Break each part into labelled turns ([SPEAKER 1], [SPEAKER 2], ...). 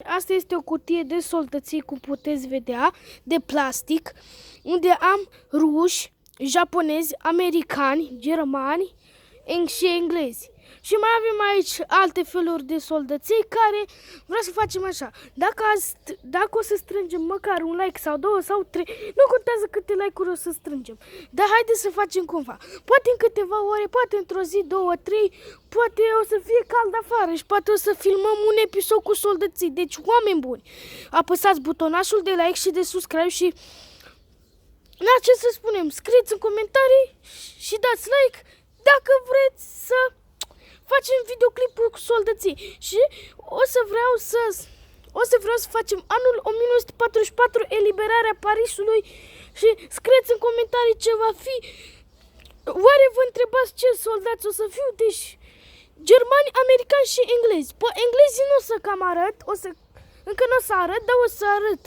[SPEAKER 1] Asta este o cutie de soldății, cum puteți vedea, de plastic, unde am ruși, japonezi, americani, germani și englezi. Și mai avem aici alte feluri de soldății care vreau să facem așa. Dacă o să strângem măcar un like sau 2 sau 3, nu contează câte like-uri o să strângem. Dar haideți să facem cumva. Poate în câteva ore, poate într-o zi, 2, 3, poate o să fie cald afară și poate o să filmăm un episod cu soldății. Deci, oameni buni, apăsați butonașul de like și de subscribe și... Na, ce să spunem, scrieți în comentarii și dați like dacă vreți să facem videoclipuri cu soldății. Și o să vreau să facem anul 1944, eliberarea Parisului, și scrieți în comentarii ce va fi. Oare vă întrebați ce soldați o să fiu? Deci germani, americani și englezi. Englezii nu o să cam arăt, încă nu o să arăt, dar o să arăt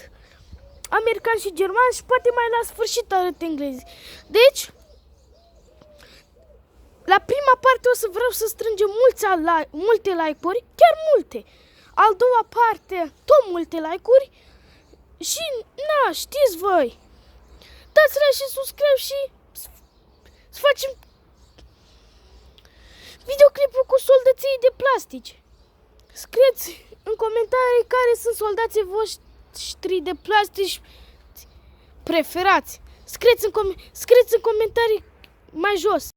[SPEAKER 1] americani și germani și poate mai la sfârșit arăt englezi. Deci, la prima parte o să vreau să strângem multe like-uri, chiar multe. Al doua parte, tot multe like-uri și, na, știți voi, dați like și subscribe și să facem videoclipul cu soldății de plastici. Scrieți în comentarii care sunt soldații voștri de plastici preferați. Scrieți în comentarii mai jos.